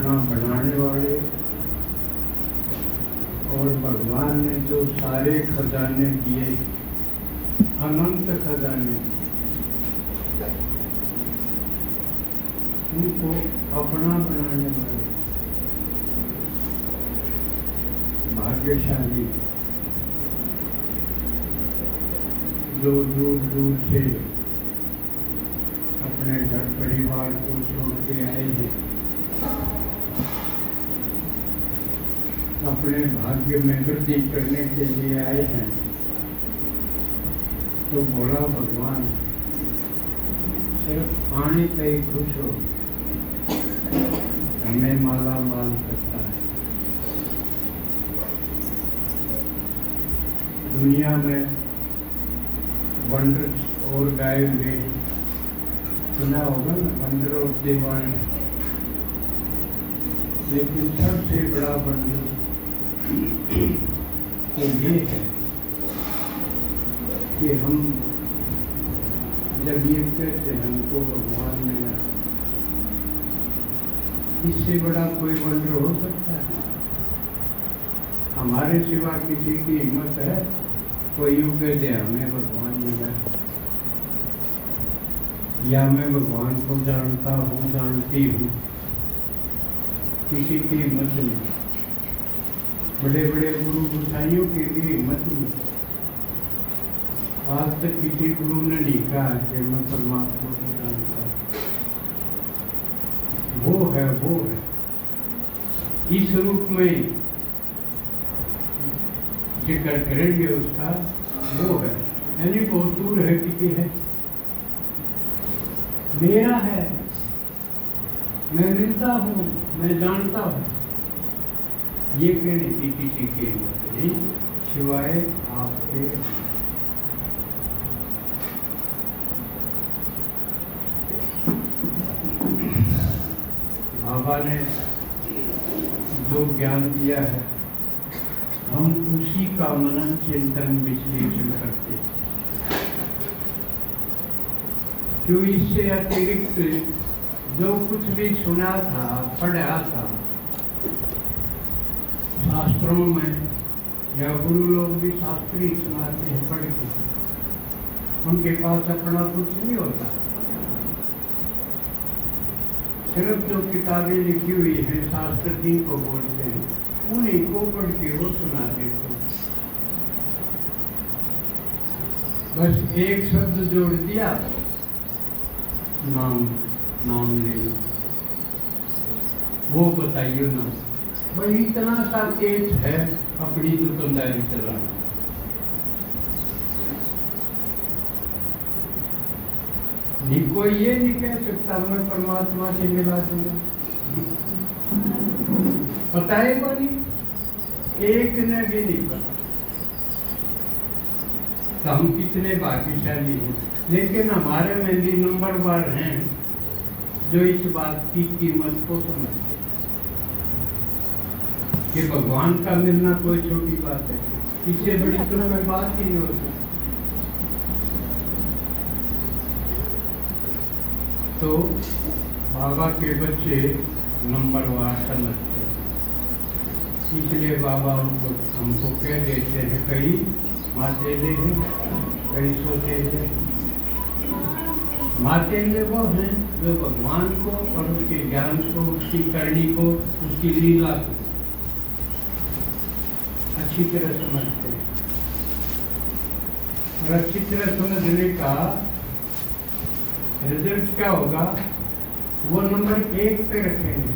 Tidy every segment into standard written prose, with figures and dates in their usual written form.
अपना बनाने वाले और भगवान ने जो सारे खजाने दिए, अनंत खजाने, उनको अपना बनाने वाले भाग्यशाली जो दूर दूर से अपने घर परिवार को छोड़ के आए हैं, अपने भाग्य में वृद्धि करने के लिए आए हैं, तो बोला भगवान सिर्फ पानी पे ही खुश हो, हमें माला माल करता है। दुनिया में वंडर और गाए हुए सुना होगा ना, वंडर और दीवान, लेकिन सबसे बड़ा वंडर तो ये है कि हम जब ये कहते हैं हमको भगवान मिला, इससे बड़ा कोई वंडर हो सकता है? हमारे सिवा किसी की हिम्मत है कोई यूं कह दे हमें भगवान मिला, या मैं भगवान को जानता हूँ, जानती हूँ? किसी की हिम्मत नहीं। बड़े बड़े गुरु गुसाइयों की भी हिम्मत नहीं। आज तक किसी गुरु ने नहीं कहा कि मैं परमात्मा को जानता हूँ। वो है इस रूप में जिक्र करेंगे उसका, वो है, यानी बहुत दूर है, किसी है, मेरा है, मैं मिलता हूँ, मैं जानता हूँ। ये कहने की किसी की हिम्मत नहीं सिवाय आपके। बाबा ने जो ज्ञान दिया है, हम उसी का मनन चिंतन विश्लेषण करते हैं। क्यों? इससे अतिरिक्त जो कुछ भी सुना था, पढ़ा था शास्त्रों में, या गुरु लोग भी शास्त्री सुनाते हैं पढ़ के, उनके पास अपना कुछ नहीं होता। सिर्फ जो किताबें लिखी हुई हैं शास्त्र जी को बोलते हैं, उन्हीं को पढ़ के वो सुना देते। बस एक शब्द जोड़ दिया, नाम ले लो, वो बताइए ना, वही इतना सा तेज है अपनी दुकानदारी चलाना। कोई ये नहीं कह सकता मैं परमात्मा से मिला दूंगा, पता है को नहीं, एक ने भी नहीं पता। तो हम कितने भाग्यशाली हैं, लेकिन हमारे में भी नंबरवार हैं जो इस बात की कीमत को समझते कि भगवान का मिलना कोई छोटी बात है, इससे बड़ी तो कोई बात ही नहीं हो सकती। तो बाबा के बच्चे नंबरवार समझते, इसलिए बाबा हमको कह देते हैं, कई मातेले हैं, कई सोतेले। मातेले वो हैं जो भगवान को और उसके ज्ञान को, उसकी करनी को, उसकी लीला को अच्छी तरह समझते हैं। और अच्छी तरह समझने का रिजल्ट क्या होगा, वो नंबर 1 पे रखेंगे,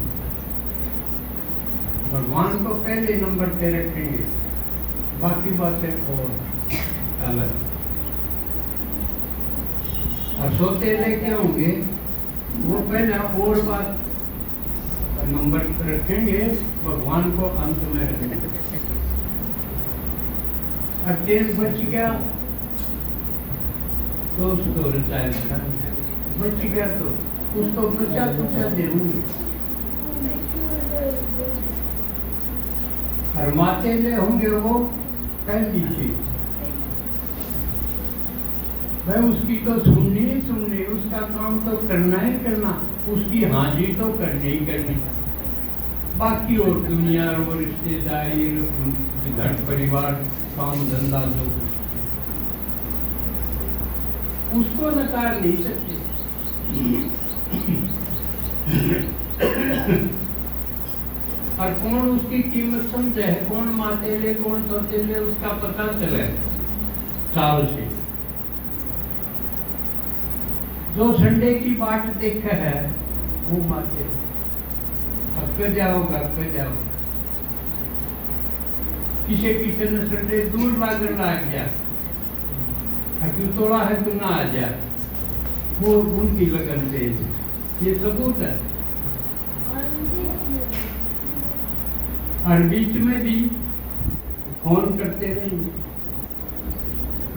भगवान को पहले नंबर पे रखेंगे, बाकी बातें और अलग। और सोतेले क्या होंगे, वो पहले और बात नंबर पे रखेंगे, भगवान को अंत में रखेंगे। अब तेज बच गया तो उसको रचाएगा, बच गया तो उसको बचा देंगे। और मातेले होंगे वो पहली चीज, भाई उसकी तो सुननी ही सुननी, उसका काम तो करना ही करना, उसकी हाजिरी तो करनी ही करनी। बाकी और दुनिया और रिश्तेदारी, घर परिवार, काम धंधा, जो उसको नकार नहीं सकते। और कौन उसकी कीमत समझे है, कौन मातेले कौन सौतेले, उसका पता चले साल से। जो संडे की बाट देखे है वो माते, अब के जाओ घर पे जाओ। किसे किसे ने संडे दूर लागन लाग गया, क्यों तोड़ा है तू ना आ जा, वो उनकी लगन से, ये सबूत है। और बीच में भी फोन करते रहेंगे,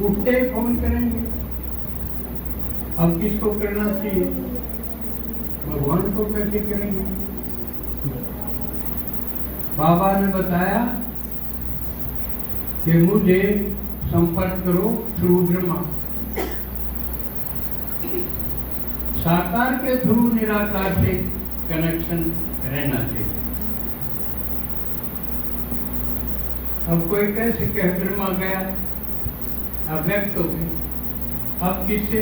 उठते ही फोन करेंगे। अब किसको करना चाहिए, भगवान को कैसे करेंगे? बाबा ने बताया कि मुझे संपर्क करो थ्रू ब्रह्मा। साकार के थ्रू निराकार से कनेक्शन रहना चाहिए। अब कोई कैसे कह ब्रह्मा गया, अब व्यक्त हो गए, अब किससे?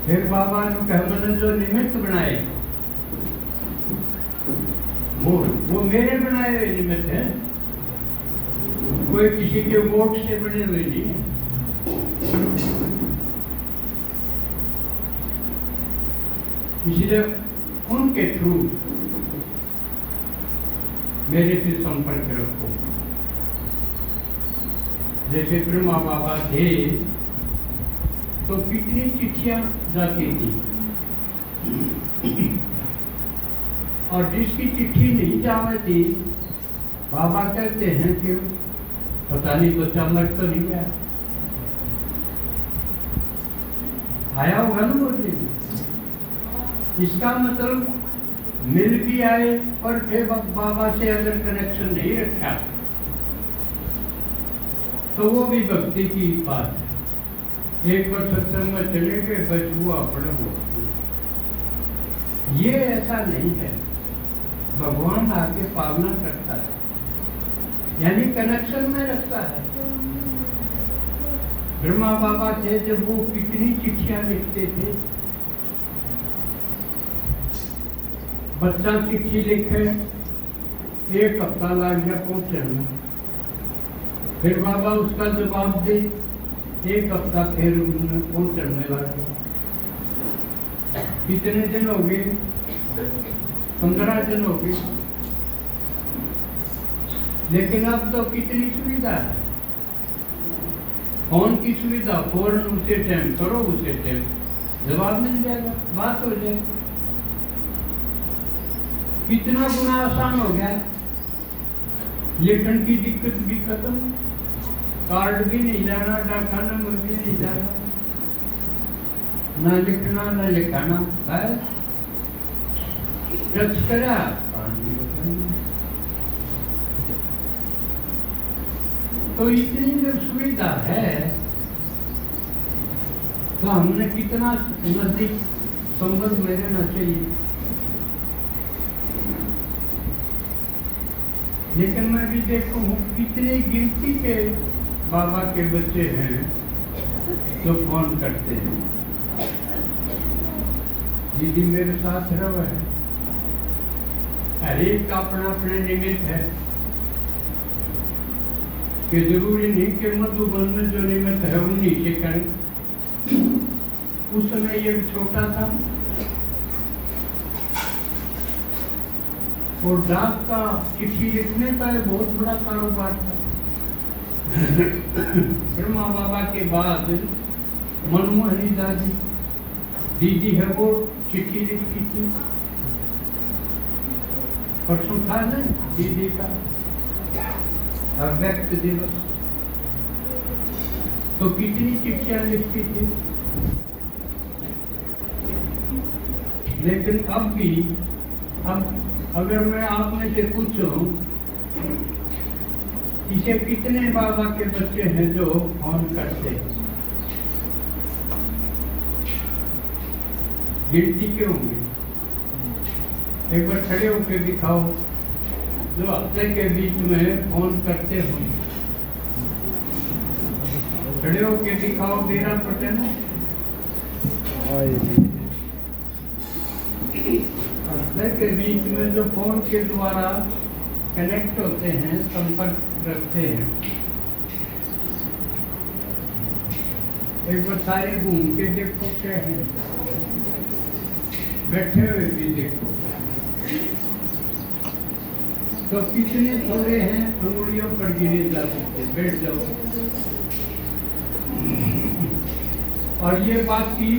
फिर बाबा ने कहा मैंने जो निमित्त बनाए वो मेरे बनाए हुए निमित्त है, कोई किसी के वोट से बने हुए नहीं है। इसलिए उनके थ्रू मेरे से संपर्क रखो। जैसे ब्रह्मा बाबा थे तो कितनी चिट्ठियां जाती थी, और जिसकी चिट्ठी नहीं जाती बाबा कहते हैं कि पता नहीं बच्चा मर तो नहीं गया, आया होगा ना बोलने में। इसका मतलब मिल भी आए और फिर बाबा से अगर कनेक्शन नहीं रखा तो वो भी भक्ति की बात है। एक बार सत्संग में चले गए, बस वो अपना हुआ। ये ऐसा नहीं है, भगवान आके पालना करता है, यानी कनेक्शन में रखता है। ब्रह्मा बाबा थे जब वो कितनी चिट्ठियां लिखते थे, बच्चा चिट्ठी लिखे 1 हफ्ता लग गया पहुंचने में, फिर बाबा उसका जवाब दे 1 हफ्ता फिर पहुंचने लग गया। कितने दिन हो गए? 15 दिन हो गए। लेकिन अब तो कितनी सुविधा है, फोन की सुविधा, फौरन उसे टाइम करो, उसे टाइम जवाब मिल जाएगा, बात हो जाएगी। कितना गुना आसान हो गया, लिखने की दिक्कत भी खत्म, कार्ड भी नहीं जाना, डाका नंबर भी नहीं जाना, ना लिखना ना लिखाना, बस टच करा। तो इतनी जब सुविधा है तो हमने कितना नजदीक संबंध में रहना चाहिए। लेकिन मैं भी देखता हूँ कितनी गिनती के बाबा के बच्चे हैं जो फोन करते हैं, दीदी मेरे साथ रहो है। हर एक का अपना अपना निमित्त है कि जरूरी नहीं कि मधुबन में जो निमित्त है वो नीचे करें। उस समय ये छोटा था और डाक का चिट्ठी लिखने का बहुत बड़ा कारोबार था। ब्रह्मा बाबा के बाद मनमोहनी दादी दीदी है वो चिट्ठी लिखती थी। परसों था ना दीदी का व्यक्त दिवस, तो कितनी चिट्ठियां लिखती थी। लेकिन अब भी अब अगर मैं आप में से पूछूं इसे कितने बाबा के बच्चे हैं जो फोन करते, गिनती क्यों होंगे? एक बार खड़े होकर दिखाओ जो हफ्ते के बीच में फोन करते हो। खड़े होकर दिखाओ बीरा पटेल। हफ्ते के बीच में जो फोन के द्वारा कनेक्ट होते हैं, संपर्क रखते हैं, एक बार सारे घूम के देखो क्या है, बैठे हुए भी देखो तो कितने थोड़े हैं, अंगुलियों पर गिने जा सकते। बैठ जाओ। और ये बाकी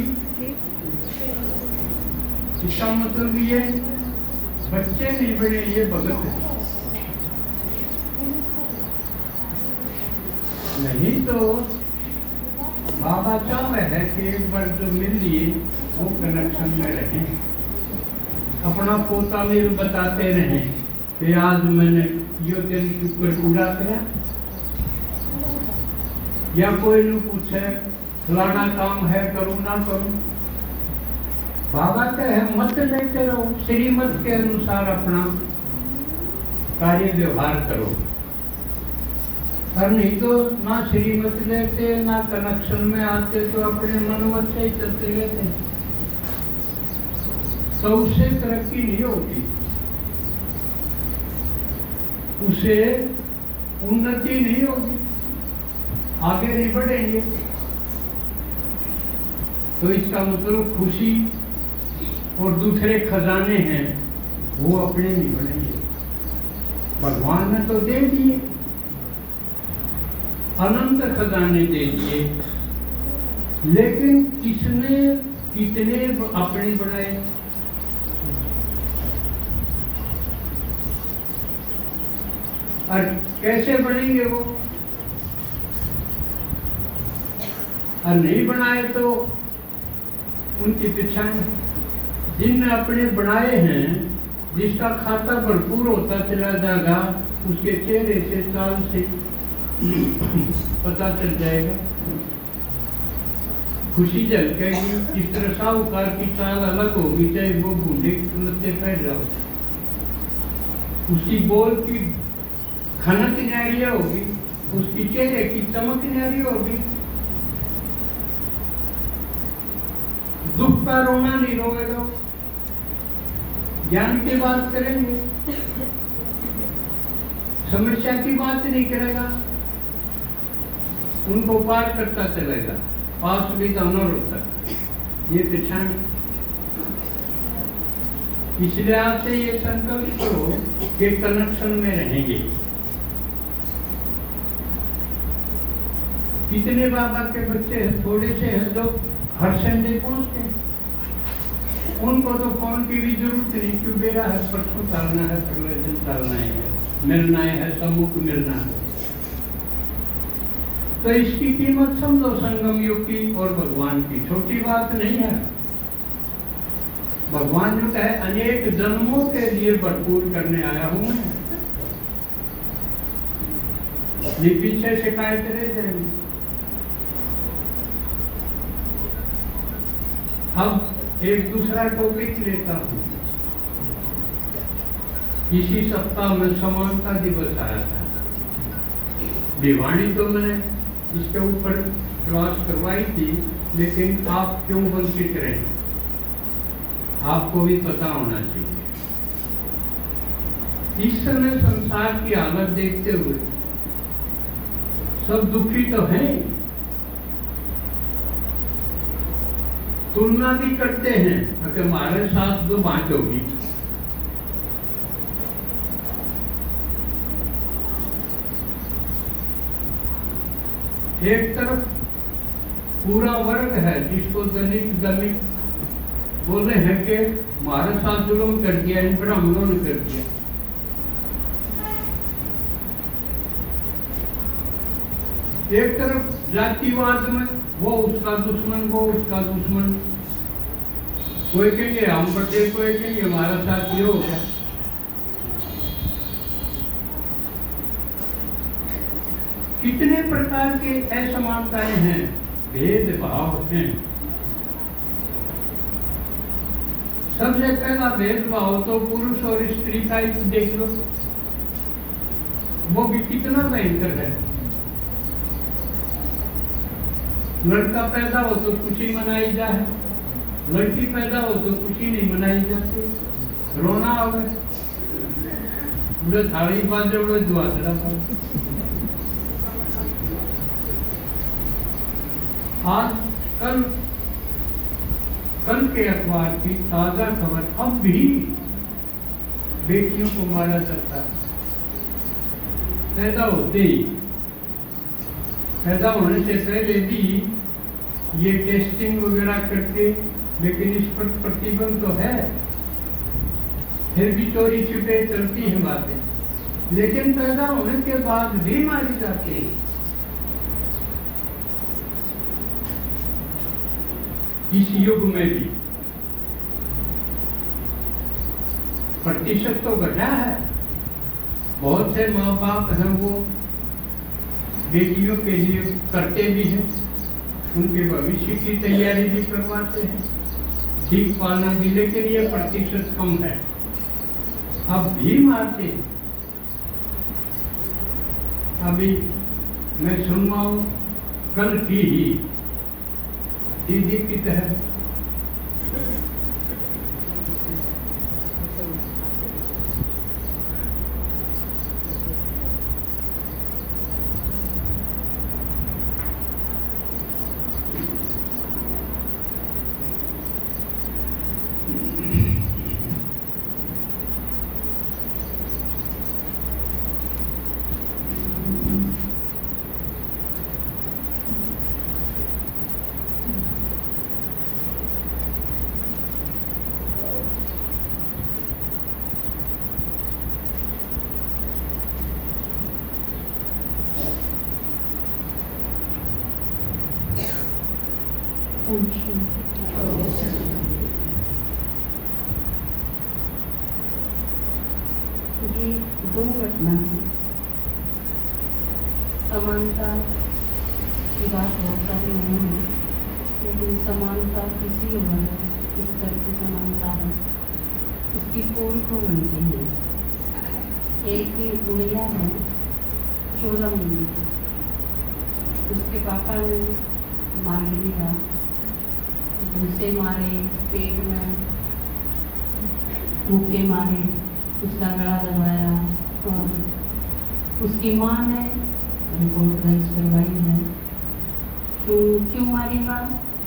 इसका मतलब ये बच्चे नहीं बने, ये भगत है। नहीं तो बाबा चाह है कि एक बार जो मिल लिए वो कनेक्शन में रहे, अपना पोता भी बताते रहे कि आज मैंने यो दिन शुक्र पूरा करा, या कोई न पूछे फलाना काम है करूँ ना करूँ। बाबा कहे मत लेते रहो, श्रीमत के अनुसार अपना कार्य व्यवहार करो। और नहीं तो ना श्रीमत लेते ना कनेक्शन में आते तो अपने मनमत से ही चलते रहते, तो उससे तरक्की नहीं होगी, उससे उन्नति नहीं होगी, आगे नहीं बढ़ेंगे। तो इसका मतलब खुशी और दूसरे खजाने हैं वो अपने नहीं बढ़ेंगे। भगवान ने तो दे दिए, अनंत खजाने दे दिए, लेकिन किसने कितने अपने बनाए? और कैसे बनेंगे वो? और नहीं बनाए तो उनकी पीछा है। जिनने अपने बनाए हैं, जिसका खाता भरपूर होता चला जाएगा, उसके चेहरे से, चाल से पता चल जाएगा, खुशी झलकेगी। इस तरह साहूकार की चाल अलग होगी, चाहे वो बूढ़े लत्ते पहन रहा हो, उसकी बोल की खनक न्यारी होगी, उसकी चेहरे की चमक न्यारी होगी। दुख का रोना नहीं रोएगा, ज्ञान की बात करेंगे, समस्या की बात नहीं करेगा, उनको पार करता चलेगा, पास भी दोनों होता। ये पहचान। इसलिए आपसे ये संकल्प करो कि कनेक्शन में रहेंगे। कितने बाबा के बच्चे थोड़े से हैं जो हर संडे पहुंचते हैं, उनको तो फोन की भी जरूरत नहीं, क्यों बेरा है, परसों चलना है, अगले दिन चलना है, मिलना है, सम्मुख मिलना है। तो इसकी कीमत समझो संगम युग की और भगवान की, छोटी बात नहीं है। भगवान जो कहे अनेक जन्मों के लिए भरपूर करने आया हूं मैं, ये पीछे शिकायत रह जाएगी। अब एक दूसरा टॉपिक लेता हूं। इसी सप्ताह में समानता दिवस आया था, भिवानी तो मैंने इसके ऊपर क्लास करवाई थी, लेकिन आप क्यों वंचित रहे, आपको भी पता होना चाहिए। इस समय संसार की हालत देखते हुए सब दुखी तो हैं, तुलना भी करते हैं कि हमारे साथ दो बात होगी। एक तरफ पूरा वर्ग है जिसको दलित बोले हैं कि हमारे साथ जुल्म कर दिया, इन ब्राह्मणों ने कर दिया। एक तरफ जातिवाद में वो उसका दुश्मन, वो उसका दुश्मन, कोई कहेंगे हम बटे, कोई कहेंगे हमारा साथ ये हो गया। कितने प्रकार के असमानताएं हैं, भेदभाव हैं। सबसे पहला भेदभाव तो पुरुष और स्त्री का ही देख लो, वो भी कितना भयंकर है। लड़का पैदा हो तो खुशी मनाई जाए, लड़की पैदा हो तो खुशी नहीं मनाई जाती, रोना हो गया, बोले थाली बाजो बोले दुआसड़ा। आज कल के अखबार की ताजा खबर, अब भी बेटियों को मारा जाता है पैदा होते ही। पैदा होने से पहले भी ये टेस्टिंग वगैरह करते, लेकिन इस पर प्रतिबंध तो है, फिर भी चोरी छिपे चलती है बातें, लेकिन पैदा होने के बाद भी मारी जाती है। इस युग में भी प्रतिशत तो घटा है। बहुत से माँ बाप हैं वो बेटियों के लिए करते भी हैं, उनके भविष्य की तैयारी भी करवाते हैं, ठीक पालना भी, लेकिन ये प्रतिशत कम है, अब भी मारते हैं। अभी मैं सुन रहा हूँ कल की ही दीदी की तरह ये दो घटना है। समानता की बात बहुत सारी नहीं है, लेकिन समानता किसी और इस तरह की समानता है, उसकी पोल को बनती है। एक गुड़िया है 14 महीने की, उसके पापा ने मार दिया, घूसे मारे, पेट में मुक्के मारे, उसका गला दबाया, और उसकी माँ ने रिपोर्ट दर्ज करवाई है। क्यों मारी माँ?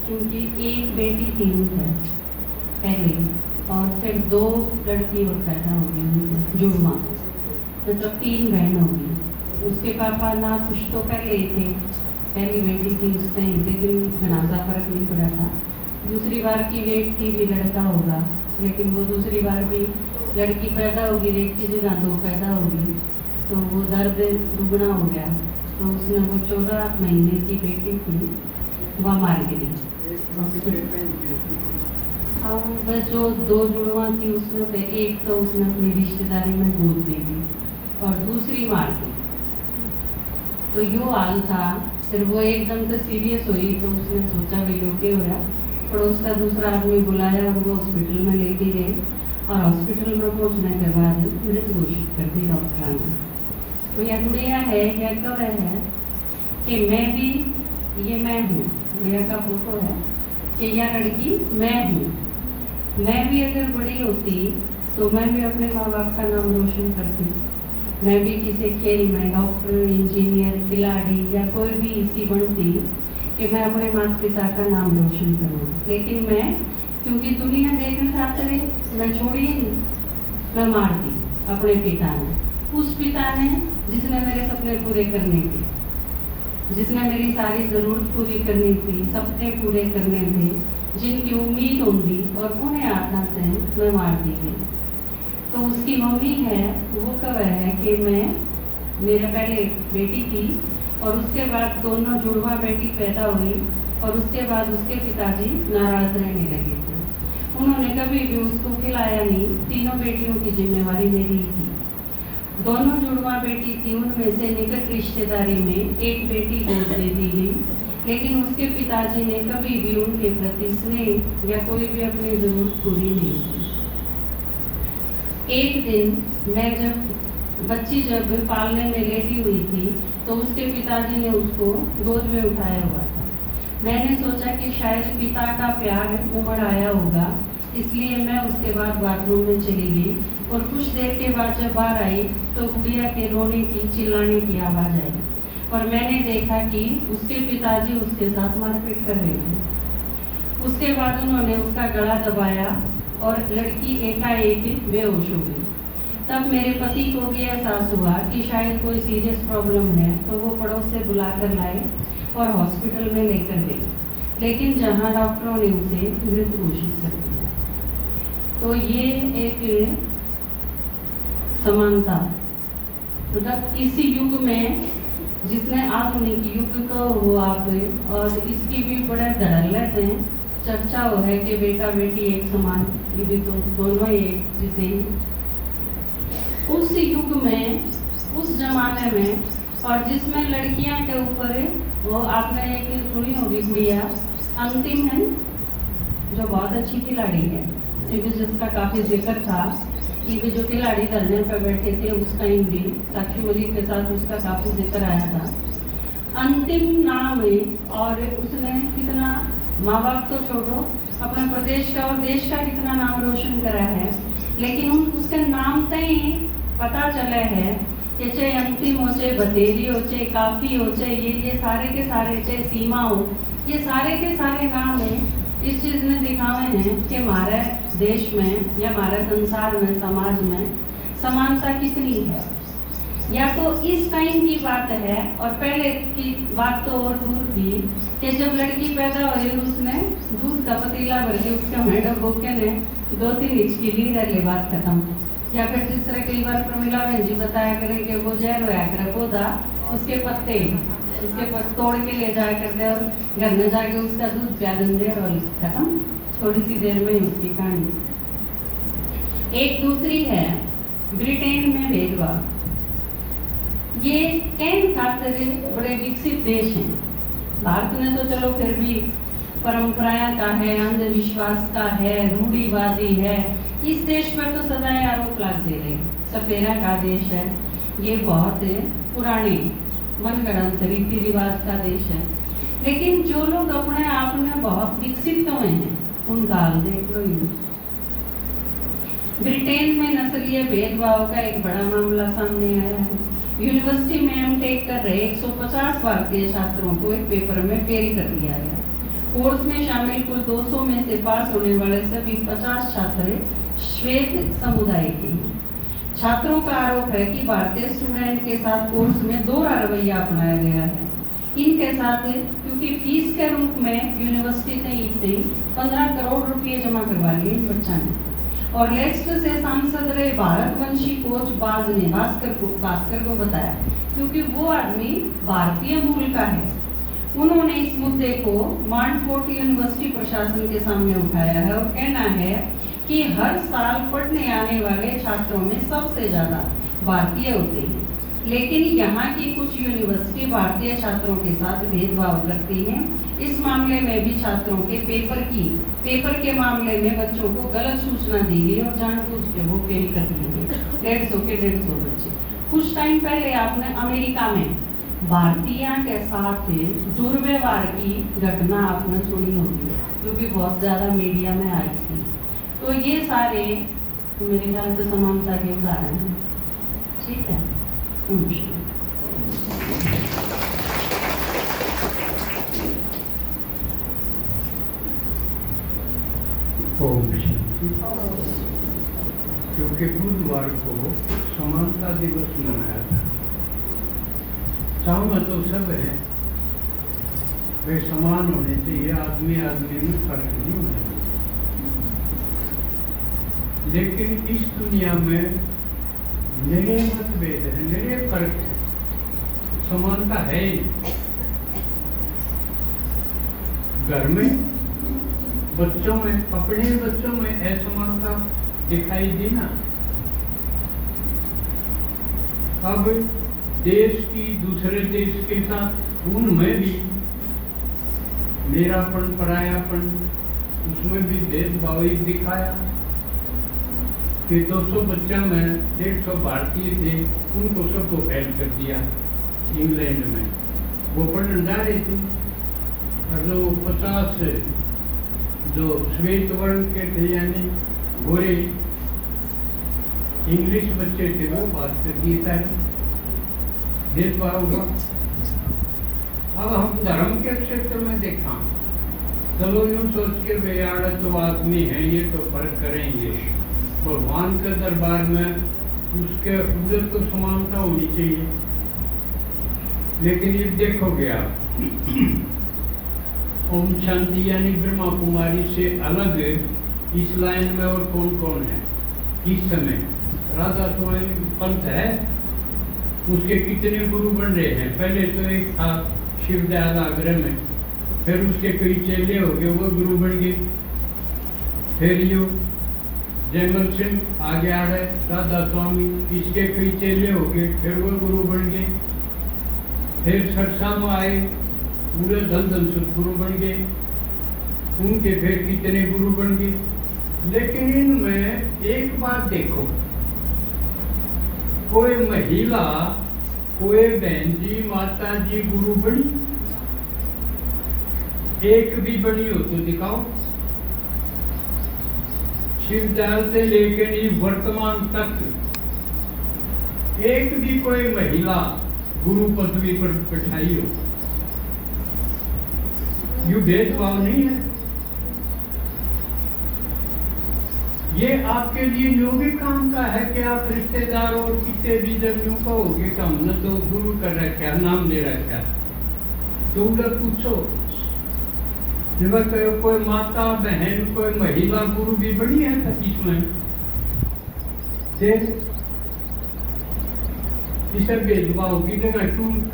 क्योंकि एक बेटी थी उनका पहले, और फिर 2 लड़की और पैदा हो गई, जुड़वा, मतलब 3 बहन होगी। उसके पापा ना कुछ तो कर रहे थे, पहली बेटी थी उसने, लेकिन जनाजा फर्क नहीं पड़ा था। दूसरी बार की वेट थी भी लड़का होगा, लेकिन वो दूसरी बार भी लड़की पैदा होगी, एक की जगह 2 पैदा होगी, तो वो दर्द दुगना हो गया। तो उसने वो 14 महीने की बेटी थी वह मार गिरी। वह जो 2 जुड़वा थी उसमें से एक तो उसने अपनी रिश्तेदारी में गोद दे दी और दूसरी मार दी। तो यो हाल था। फिर वो एकदम से सीरियस हुई, तो उसने सोचा भाई ओके हो रहा, पड़ोस का दूसरा आदमी बुलाया और वो हॉस्पिटल में लेके गए, और हॉस्पिटल में पहुंचने के बाद मृत घोषित कर दी डॉक्टर ने। तो यह गुड़िया है, यह कब है कि मैं भी, ये मैं हूँ, गुड़िया का फोटो है कि यह लड़की मैं हूँ। मैं भी अगर बड़ी होती तो मैं भी अपने माँ बाप का नाम रोशन करती, मैं भी किसी खेल में डॉक्टर, इंजीनियर, खिलाड़ी या कोई भी इसी बनती कि मैं अपने माता पिता का नाम रोशन करूँ। लेकिन मैं, क्योंकि दुनिया देखना चाहते रहे, मैं छोड़ी नहीं, मैं मार दी अपने पिता ने, उस पिता ने जिसने मेरे सपने पूरे करने थे, जिसने मेरी सारी जरूरत पूरी करनी थी, सपने पूरे करने थे, जिनकी उम्मीद होंगी और उन्हें आते हैं, मैं मार दी गई। तो उसकी मम्मी है, वो कब है कि मैं, मेरे पहले बेटी थी और उसके बाद दोनों जुड़वा बेटी पैदा हुई, और उसके बाद उसके पिताजी नाराज रहने लगे थे। उन्होंने कभी भी उसको खिलाया नहीं, तीनों बेटियों की जिम्मेवारी मेरी थी। दोनों जुड़वा बेटी थी, उनमें से निकट रिश्तेदारी में एक बेटी गोद दे दी गई, लेकिन उसके पिताजी ने कभी भी उनके प्रति स्नेह या कोई भी अपनी जरूरत पूरी नहीं की। एक दिन मैं जब पालने में लेटी हुई थी तो उसके पिताजी ने उसको गोद में उठाया हुआ था। मैंने सोचा कि शायद पिता का प्यार उमड़ आया होगा, इसलिए मैं उसके बाद बाथरूम में चली गई और कुछ देर के बाद जब बाहर आई तो गुड़िया के रोने की चिल्लाने की आवाज़ आई और मैंने देखा कि उसके पिताजी उसके साथ मारपीट कर रहे थे। उसके बाद उन्होंने उसका गला दबाया और लड़की एकाएक बेहोश हो गई। तब मेरे पति को भी एहसास हुआ कि शायद कोई सीरियस प्रॉब्लम है, तो वो पड़ोस से बुला कर लाए और हॉस्पिटल में लेकर गए, लेकिन जहां डॉक्टरों ने उसे मृत घोषित कर दिया। तो ये एक समानता, मतलब इसी युग में जिसने आधुनिक युग को हो आप, और इसकी भी बड़े धड़ल्ले हैं, चर्चा हो है कि बेटा बेटी एक समान, ये भी तो दोनों एक जिसे उस युग में, उस जमाने में, और जिसमें लड़कियां के ऊपर वो आपने एक सुनी होगी गुड़िया अंतिम है, जो बहुत अच्छी खिलाड़ी है, क्योंकि जिसका काफी जिक्र था कि भी जो खिलाड़ी धरने पर बैठे थे उस टाइम भी साक्षी मलिक के साथ उसका काफी जिक्र आया था। अंतिम नाम है, और उसने कितना, माँ बाप तो छोड़ो, अपने प्रदेश का और देश का कितना नाम रोशन करा है, लेकिन उसके नाम तय पता चला है कि चाहे अंतिम हो, चाहे बतेरी हो, चाहे काफी हो, चाहे ये सारे के सारे, चाहे सीमा हो, ये सारे के सारे नाम है। इस चीज ने दिखावे हैं कि हमारे देश में या हमारे संसार में, समाज में समानता कितनी है। या तो इस टाइम की बात है, और पहले की बात तो और दूर थी कि जब लड़की पैदा हुई उसने दूध का पतीला भर के उसके मैडम बोके ने 2-3 हिचकी ली, रह बात खत्म। या फिर जिस तरह कई बार प्रमिला बहन जी बताया करें कि वो जहर होया करे पौधा, उसके पत्ते तोड़ के ले जाया करते और घर में जाके उसका दूध प्या देंगे और खत्म, थोड़ी सी देर में ही उसकी कहानी। एक दूसरी है ब्रिटेन में भेदभाव। ये कई खातिर बड़े विकसित देश हैं। भारत में तो चलो फिर भी परंपराएं का है, अंधविश्वास का है, रूढ़िवादी है। इस देश पर तो सदाएं आरोप लगते रहे, सपेरा का देश है, ये बहुत पुराने मनगढ़ंत रीति रिवाज का देश है। लेकिन जो लोग अपने आप में बहुत विकसित हुए हैं उनका हाल देख लो। ब्रिटेन में नस्लीय भेदभाव का एक बड़ा मामला सामने आया है। यूनिवर्सिटी में एमटेक कर रहे 150 भारतीय छात्रों को एक पेपर में फेल कर दिया गया। कोर्स में शामिल कुल 200 में से पास होने वाले सभी 50 छात्र श्वेत समुदाय के हैं। छात्रों का आरोप है कि भारतीय स्टूडेंट के साथ कोर्स में दोहरा रवैया अपनाया गया है। इनके साथ क्योंकि फीस के रूप में यूनिवर्सिटी ने 15 करोड़ रुपए जमा करवा लिए बच्चा ने, और लेस्टर से सांसद रहे भारतवंशी कोच भास्कर को बताया, क्योंकि वो आदमी भारतीय मूल का है। उन्होंने इस मुद्दे को मांडफोर्ट यूनिवर्सिटी प्रशासन के सामने उठाया है और कहना है कि हर साल पढ़ने आने वाले छात्रों में सबसे ज्यादा भारतीय होते हैं, लेकिन यहाँ की कुछ यूनिवर्सिटी भारतीय छात्रों के साथ भेदभाव करती हैं। इस मामले में भी छात्रों के पेपर के मामले में बच्चों को गलत सूचना दी गई और जानबूझ के वो फेल कर दिए गए। 150 बच्चे। कुछ टाइम पहले आपने अमेरिका में भारतीय के साथ दुर्व्यवहार की घटना आपने सुनी होगी, क्योंकि बहुत ज्यादा मीडिया में आई थी। तो ये सारे तो मेरे ख्याल से समानता के उदाहरण हैं। ठीक है। क्योंकि बुधवार को समानता दिवस मनाया था। चाहूँगा तो सब है वे समान होने चाहिए, आदमी में फर्क नहीं होना चाहिए। लेकिन इस दुनिया में नए मतभेद है, नए फर्क है, समानता है ही। घर में बच्चों में, अपने बच्चों में असमानता दिखाई दी ना। अब देश की दूसरे देश के साथ उनमें भी मेरापन, परायापन, उसमें भी भेदभाव दिखाया। कि 200 बच्चा में 150 भारतीय थे, उनको सबको फेल कर दिया इंग्लैंड में। वो पढ़ने जा रहे थे और जो 50 जो श्वेत वर्ण के थे यानी गोरे इंग्लिश बच्चे थे, वो बात कर दिए सारे भेदभाव हुआ। अब हम धर्म के क्षेत्र में देखा, चलो यूं सोच के बेयाड़ा तो आदमी है, ये तो फर्क करेंगे। भगवान के दरबार में उसके उधर तो समानता होनी चाहिए, लेकिन ये देखोगे आप ओम शांति यानी ब्रह्मा कुमारी से अलग इस लाइन में और कौन कौन है इस समय? राधा स्वामी पंथ है, उसके कितने गुरु बन रहे हैं? पहले तो एक था शिवदयाल आगरा में, फिर उसके कई चेले हो गए, वो गुरु बन गए। फिर यो जयमल सिंह आगे आ रहे, राधा स्वामी, इसके कई चेले हो गए, फिर वो गुरु बन गए। फिर सरसा में आए, पूरे धन धन सदगुरु बन गए, उनके फिर कितने गुरु बन गए। लेकिन इनमें एक बात देखो, कोई महिला, कोई बहन जी, माता जी गुरु बनी? एक भी बनी हो तो दिखाओ। शिवदयाल से लेकर ही वर्तमान तक एक भी कोई महिला गुरु पदवी पर बैठाई हो? ये भेदभाव नहीं है। ये आपके लिए जो भी काम का है कि आप रिश्तेदार और कितने भी जब यूं कहोगे कि हमने तो गुरु कर रखा, नाम ले रखा, तो उधर पूछो जब कोई माता बहन कोई महिला गुरु भी बड़ी है इसमें इसे भेदभाव की जगह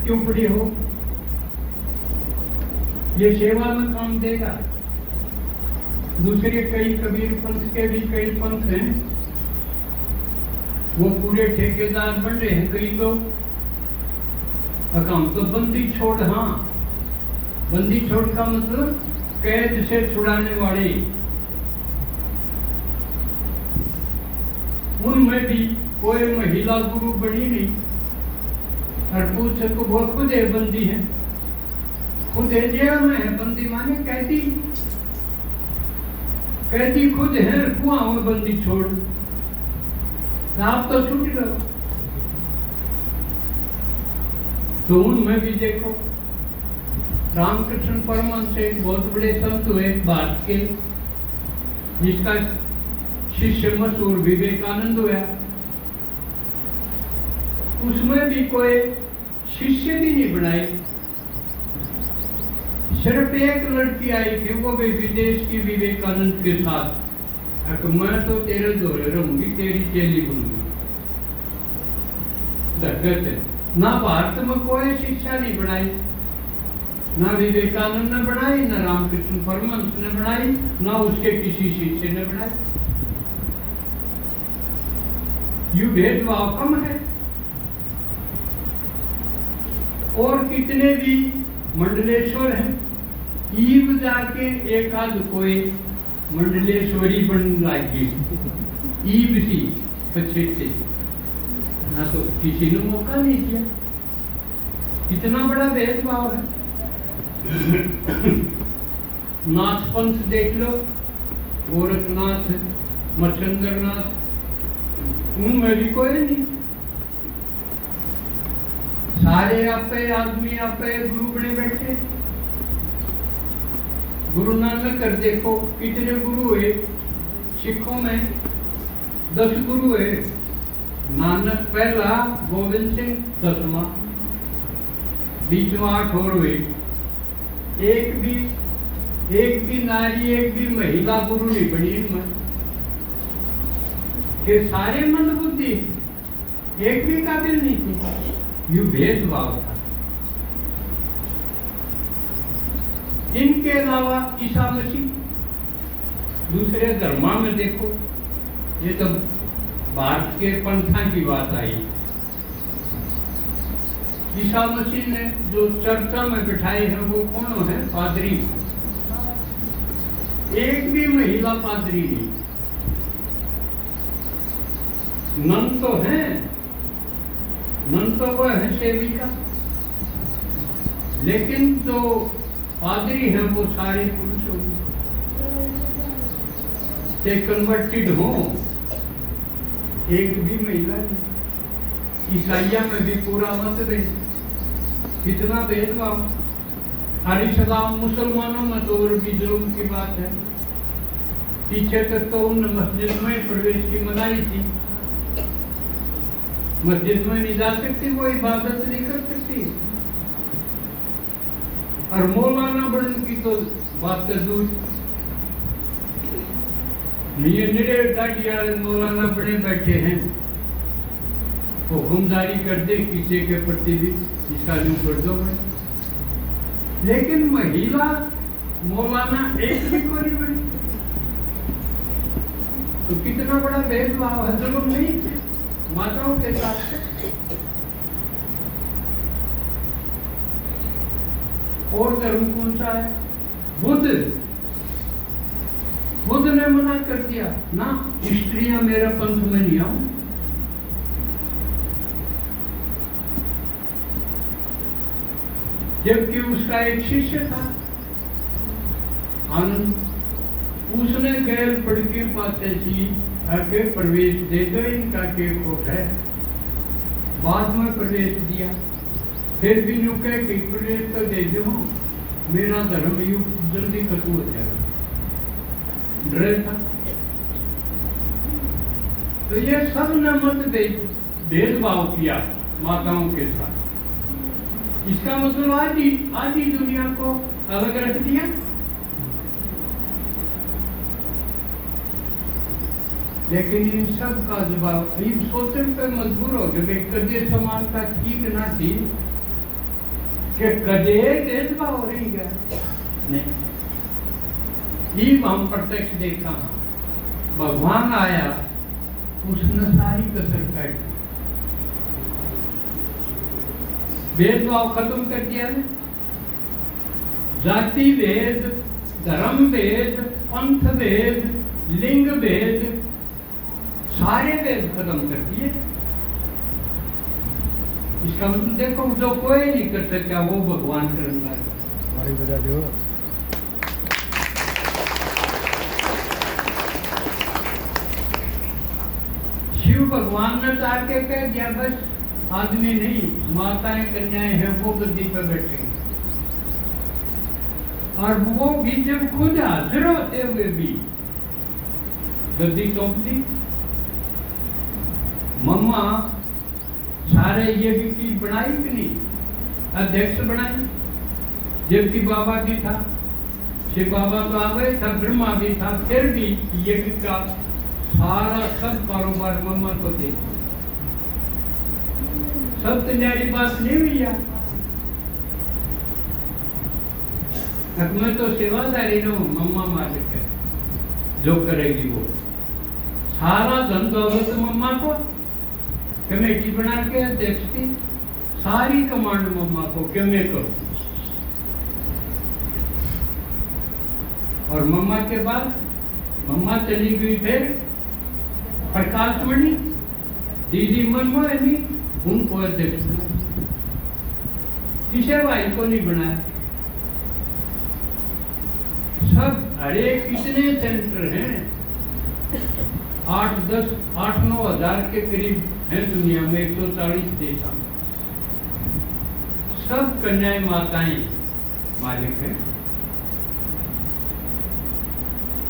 क्यों बड़ी हो? ये सेवा में काम देगा। दूसरे कई कबीर पंथ के भी कई पंथ हैं, वो पूरे ठेकेदार बन रहे हैं कई तो। अकाउंट तो बंदी छोड़, हाँ बंदी छोड़ का मतलब कैद से छुड़ाने वाले, उनमें भी कोई महिला गुरु बनी नहीं। और पूछ सको वो खुद है बंदी है, खुद जेल में है बंदी, माने कैदी खुद है, कुआं में बंदी छोड़, आप तो छूट रहो। तो उनमें भी देखो, रामकृष्ण परमहंस एक बहुत बड़े संत हुए भारत के, जिसका शिष्य मशहूर विवेकानंद हुआ, उसमें भी कोई शिष्य भी नहीं बनाए। सिर्फ एक लड़की आई थी, वो भी विदेश की, विवेकानंद के साथ, मैं तो तेरे दोहरे रहूंगी, तेरी चेली बनूंगी। दिक्कत है ना, भारत में कोई शिक्षा नहीं बनाई, ना विवेकानंद ने बनाई, ना रामकृष्ण परमहंस ने बनाई, ना उसके किसी शिष्य ने बनाई। यू भेदभाव कम है। और कितने भी मंडलेश्वर हैं, ईब जाके एक आध कोई मंडलेश्वरी बन लगी, ईब सी पछेटे ना, तो किसी ने मौका नहीं दिया। कितना बड़ा भेदभाव है। नाथ पंथ देख लो, गोरखनाथ, मच्छंद्रनाथ, उनमें भी कोई नहीं, सारे आपे आदमी आपे गुरु बने बैठे। गुरु नानक कर देखो कितने गुरु हुए सिखों में, 10 गुरु हुए। नानक पहला, गोविंद सिंह 10वां, बीच में 8 और हुए। एक भी नारी, एक भी महिला गुरु नहीं बनी इनमें, के सारे मंद बुद्धि, एक भी काबिल नहीं थी। यू भेदभाव था। इनके अलावा ईसा मसीह, दूसरे धर्मा में देखो, ये तो भारत के पंथा की बात आई। ईसा मसीह ने जो चर्चा में बिठाए हैं वो कौन है? पादरी। एक भी महिला पादरी नहीं। नन तो है, नन तो वो है सेविका, लेकिन जो पादरी है वो सारे पुरुष होंगे। ते कन्वर्टेड हो, एक भी महिला नहीं। ईसाइया में भी पूरा मत भेद, कितना भेदभाव। हर इस्लाम मुसलमानों में तो और भी जुल्म की बात है। पीछे तक तो उन मस्जिद में प्रवेश की मनाही थी, मस्जिद में नहीं जा सकती, वो इबादत नहीं कर सकती। और मौलाना बनने की तो बात कर दूर, ये निरे दाढ़ी वाले मौलाना बड़े बैठे हैं, हुक्म जारी कर दे किसी के प्रति भी इसका यूं कर दो। लेकिन महिला मौलाना एक भी को नहीं बनी, तो कितना बड़ा भेदभाव है, जुल्म नहीं थे माताओं के साथ। और धर्म कौन सा है? बुद्ध ने मना कर दिया ना, स्त्रियां मेरा पंथ में नहीं आऊं। जबकि उसका एक शिष्य था आनंद, उसने गैर पढ़ के पाते सी आके प्रवेश दे दो, इनका के खोट है। बाद में प्रवेश दिया, फिर भी यूं कह के प्रवेश तो दे दो, मेरा धर्म यूं जल्दी खत्म हो जाएगा, डरे था। तो ये सब ने मत भेदभाव किया माताओं के साथ। इसका मतलब आधी दुनिया को अलग रख दिया। लेकिन इन सब का जवाब इन सोचने पे मजबूर हो गए, कदे समानता ठीक ना थी कि कदे भेदभाव हो रही है नहीं। ये हम प्रत्यक्ष देखा, भगवान आया, उसने सारी कसर काट दी, भेदभाव खत्म कर दिया ना। जाति भेद, धर्म भेद, पंथ भेद, लिंग भेद, सारे भेद खत्म कर दिए। इसका मतलब देखो, जो कोई नहीं कर सकता वो भगवान करना है। बजा दो। शिव भगवान ने ताके कह दिया बस आदमी नहीं, माताएं कन्याएं हैं वो गद्दी पर बैठेंगे। और वो भी जब खुद हाजिर होते हुए भी गद्दी सौंप दी। मम्मा सारे ये भी की बनाई कि नहीं, अध्यक्ष बनाई, जबकि बाबा भी था, शिव बाबा तो आ गए था, ब्रह्मा भी था, फिर भी ये भी का सारा सब कारोबार मम्मा को दे। सब तैयारी बात नहीं हुई है। मैं तो सेवादारी हूँ, मम्मा मालिक है, जो करेगी वो। सारा धन दौलत मम्मा को, कमेटी बना के अध्यक्ष की, सारी कमांड मम्मा को कि मैं करूं। और मम्मा के बाद मम्मा चली गई, फिर प्रकाशमणि दीदी मनमोहनी, उनको अध्यक्ष बनाया, किसे भाई को नहीं बनाया। सब अरे कितने सेंटर हैं, 8-9 हजार के करीब है दुनिया में, 140 देशों में। सब कन्याएं माताएं मालिक है।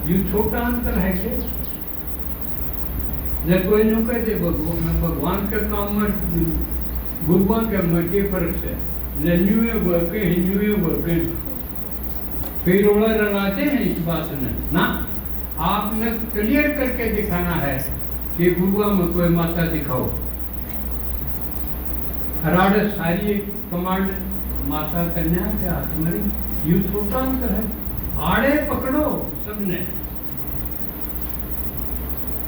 ये छोटा अंतर है क्या? जब कोई नु कहते भगवान के काम में गुरुआ के मध्य फर्क है, न्यूए वर्क हिंदुए वर्क फिर रोड़ा रलाते हैं इस बात में ना। आपने क्लियर करके दिखाना है कि गुरुआ में कोई माता दिखाओ। हराड़ सारी कमांड माता कन्या के हाथ में, यू छोटा अंतर है। आड़े पकड़ो सबने,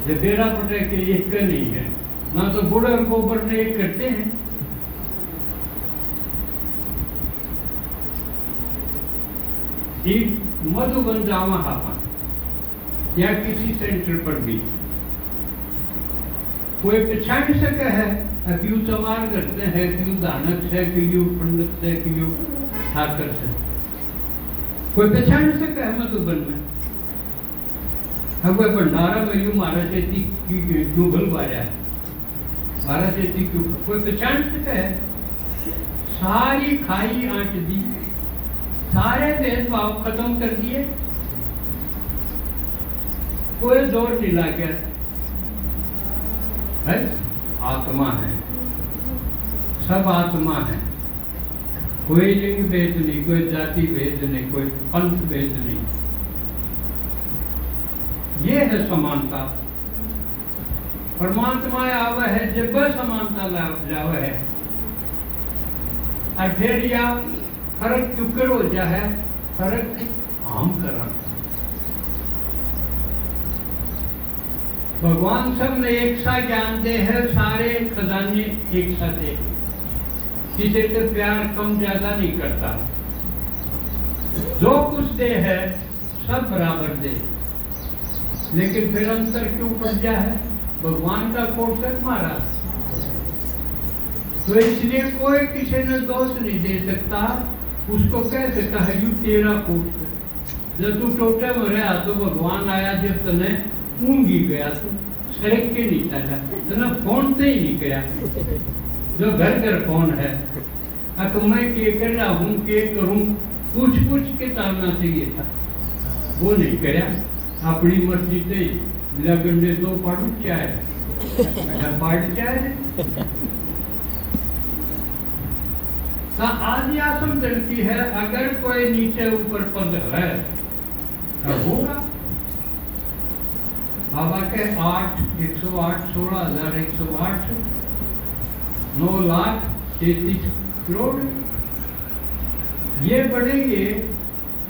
जब बेरा पटे के एक का नहीं है ना, तो बूढ़े और गोबर ने एक करते हैं। मधुबन जावा हापा या किसी सेंटर पर भी कोई पहचान सके है क्यों चमार करते हैं, क्यों दानक से, क्यों पंडित से, क्यों ठाकर से, कोई पहचान सके है मधुबन में। अब कोई भंडारा में यूं महाराज चेती क्यों गलवाया है, महाराज चेती क्यों, कोई पहचान सके है। सारी खाई आंट दी, सारे भेदभाव खत्म कर दिए, कोई जोर नहीं लगा है। आत्मा है, सब आत्मा है, कोई लिंग भेद नहीं, कोई जाति भेद नहीं, कोई पंथ भेद नहीं। ये है समानता। परमात्मा आवा है जब समानता लावा है, और फिर या फर्क क्यों हो जा है, फर्क आम करा। भगवान सब ने एक सा ज्ञान दे है, सारे खजाने एक सा दे, किसी को प्यार कम ज्यादा नहीं करता, जो कुछ दे है सब बराबर दे। लेकिन फिर अंतर क्यों पड़ जा है, भगवान का कोट तक मारा। तो इसलिए कोई किसी ने दोष नहीं दे सकता, उसको कह सकता है यू तेरा कोट। जब तू टोटे में रहा तो भगवान आया, जब तने ऊँगी गया तो सड़क के नहीं चला, तना फोन से ही नहीं गया, जो घर घर फोन है। अब मैं के कर रहा हूँ, के करूँ, पूछ के चलना चाहिए था, वो नहीं कराया। अपनी मर्जी से बिना गंडे दो पाड़ू चाय पाड़ चाय आदि आसम लड़की है। अगर कोई नीचे ऊपर पद है तो होगा। बाबा के 8, 108, 16,108, 9,33 करोड़ ये बढ़ेंगे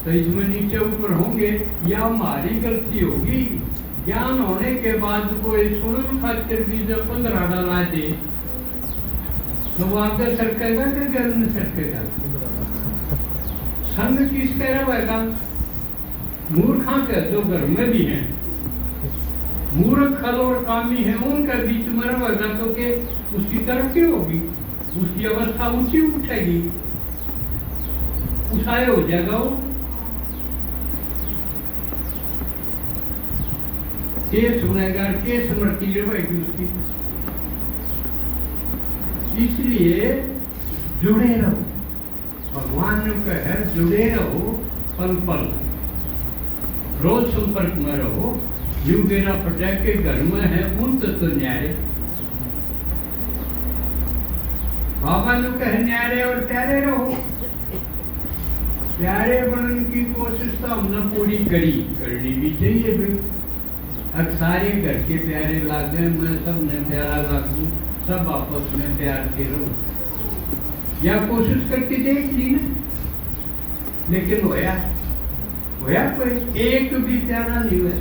तो इसमें नीचे ऊपर होंगे, या हमारी गलती होगी। ज्ञान होने के बाद कोई सुनन खातिर भी जब 15 डाला दे तो वो आगे सरकेगा कि घर में सरकेगा। संग किस कह रहा होगा, मूर्खा के जो घर में भी हैं, मूर्ख खल और कामी है, उनका बीच में रहेगा तो के उसकी तरक्की होगी, उसकी अवस्था ऊंची उठेगी, उठाए हो जाएगा वो। के सुनेगा, के स्मृति रहेगी उसकी। इसलिए जुड़े रहो, भगवान ने कहा जुड़े रहो, पल पल रोज संपर्क में रहो। यूं बेरा पटा के घर में है उन तो न्यारे। बाबा ने कहे न्यारे और प्यारे रहो। प्यारे बनने की कोशिश तो हमने पूरी करनी भी चाहिए भाई। अब सारे घर के प्यारे लागे, मैं सब ने प्यारा लागू, सब आपस में प्यार के रहो, या कोशिश करके देख ली ना, लेकिन होया कोई एक भी प्यारा नहीं हुआ,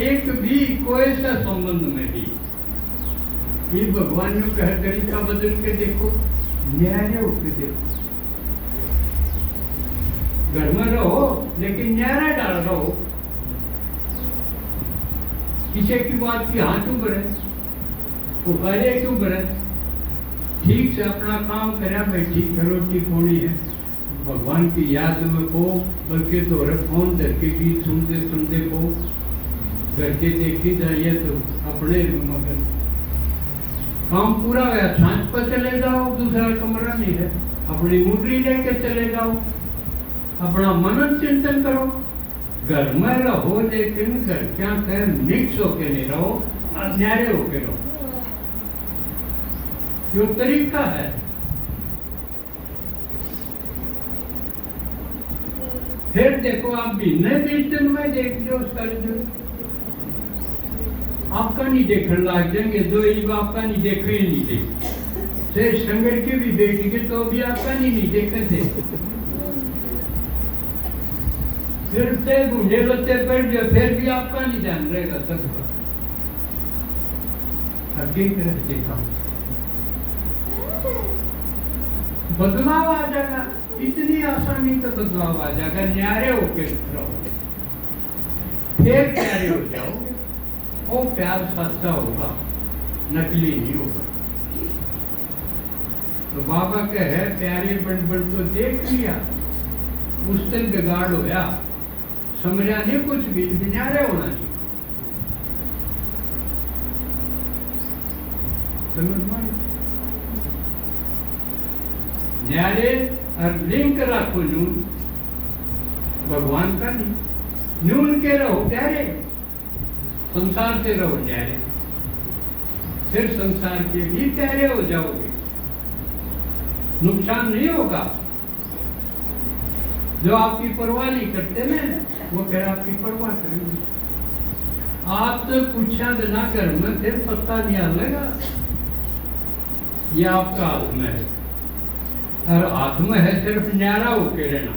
एक भी कोई सा संबंध में भी। ये भगवान ने कहा तरीका बदल के देखो, न्यारे होके देखो। घर में रहो लेकिन न्यारा डाल रहो। किसी की बात की हाँ क्यों करे, पुकारे क्यों करे, ठीक से अपना काम करा भाई, ठीक है रोटी खोनी है, भगवान की याद में पो, बल्कि तो फोन धर के गीत सुनते सुनते पो, घर के देखी जाइए तो अपने मगर काम पूरा हुआ, सांझ पर चले जाओ, दूसरा कमरा नहीं है, अपनी मुटरी लेके चले जाओ, अपना मनन चिंतन करो। घर में रहो लेकिन घर क्या कहे मिक्स होके नहीं रहो, अन्यारे होके रहो। जो तरीका है फिर देखो, आप महीने 20 दिन में देख लो उसका रिजल्ट। आपका नहीं देखने लग जाएंगे, दो ही आपका नहीं देखे ही नहीं देखे से संगठ के भी बैठेंगे तो भी आपका नहीं देखे थे। फिर से बूढ़े लते पर जो फिर भी आपका नहीं ध्यान रहेगा सबका। हकीकत देखा बदलाव आ जाएगा, इतनी आसानी से बदलाव आ जाएगा। न्यारे होके रहो, फिर प्यारे हो जाओ। वो प्यार सच्चा होगा, नकली नहीं होगा। तो बाबा कहे प्यारे बन बन तो देख लिया, उस दिन बिगाड़ होया, समझा नहीं कुछ भी, न्यारे होना चाहिए। समझ में न्यारे और लिंक रखो नून भगवान का नहीं, नून के रहो प्यारे, संसार से रहो न्यारे, फिर संसार के भी प्यारे हो जाओगे, नुकसान नहीं होगा। जो आपकी परवाह नहीं करते ना, वो फिर आपकी परवाह करेंगे। आप तो पूछा बिना घर में फिर पता नहीं आएगा, ये आपका आत्मा है, और आत्मा है सिर्फ न्यारा होके रहना,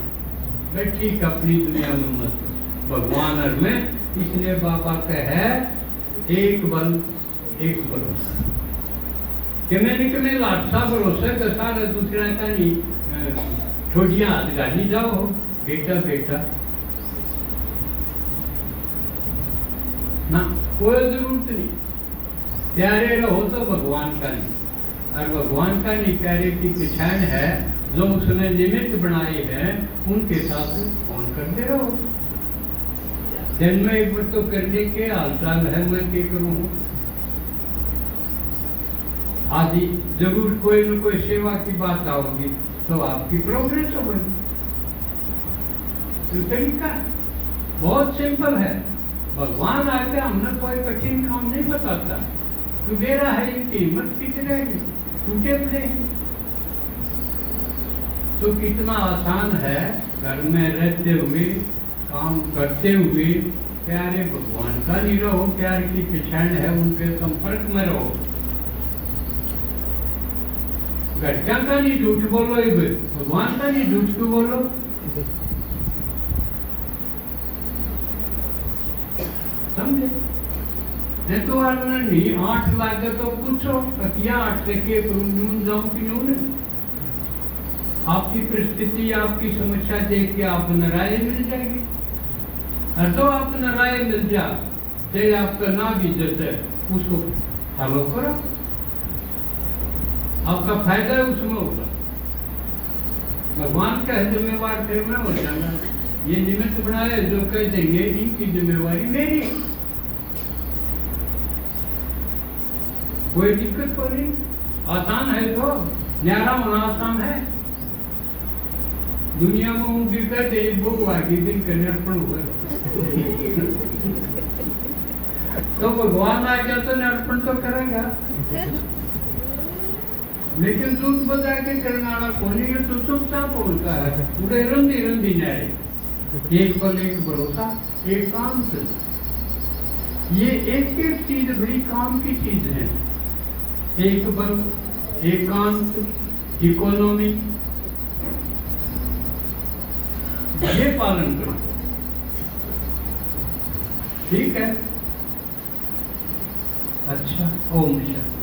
भाई ठीक अपनी दुनिया में मत भगवान और में। इसलिए बाबा का है एक बल एक भरोसा, कि मैंने लाटसा भरोसा का सारा दूसरा का नहीं छोटियां हाथ गाली जाओ बेटा बेटा ना, कोई जरूरत नहीं। प्यारे रहो तो भगवान का नहीं, और भगवान का नहीं प्यारे की पहचान है जो उसने निमित्त बनाए हैं, उनके साथ फोन करते रहो। दिन में एक बार तो करने के हालचाल है, मैं क्या करूँ आदि, जरूर कोई न कोई सेवा की बात आओगी तो आपकी प्रोग्रेस होगी। तो तरीका बहुत सिंपल है, भगवान आके हमने कोई कठिन काम नहीं बताता, तू मेरा है इनकी हिम्मत कितनी रहेगी, टूटे पड़े हैं। तो कितना आसान है घर में रहते हुए काम करते हुए प्यारे भगवान का नहीं रहो, प्यार की पहचान है उनके संपर्क में रहो। घटका का नहीं झूठ बोलो, भगवान का नहीं झूठ क्यों बोलो। समझे नहीं तो नहीं 8 लाख तो पूछो क्या 8 से के नून जाऊं कि नून। आपकी परिस्थिति आपकी समस्या देख के आप नाराय मिल जाएगी, और तो आप नाराय मिल जा चाहे आपका ना भी इज्जत है उसको फॉलो करो, आपका फायदा है उसमें होगा। भगवान का है जिम्मेवार फिर मैं हो जाऊंगा, ये निमित्त बनाया जो कह देंगे इनकी जिम्मेवारी मेरी, कोई दिक्कत को नहीं। आसान है तो न्यारा होना आसान है। दुनिया में वो भी कहते भोगवागी दिन का निरपण हुआ तो भगवान आ गया तो निरपण तो करेगा, लेकिन दूध बजा के करना कोनी है तो चुपचाप होता है, पूरे रंदी रंदी न्यारे, एक बल एक भरोसा एकांत। ये एक एक चीज बड़ी काम की चीज है, एक बल एकांत इकोनॉमी, ये पालन करो, ठीक है। अच्छा ओम शांति।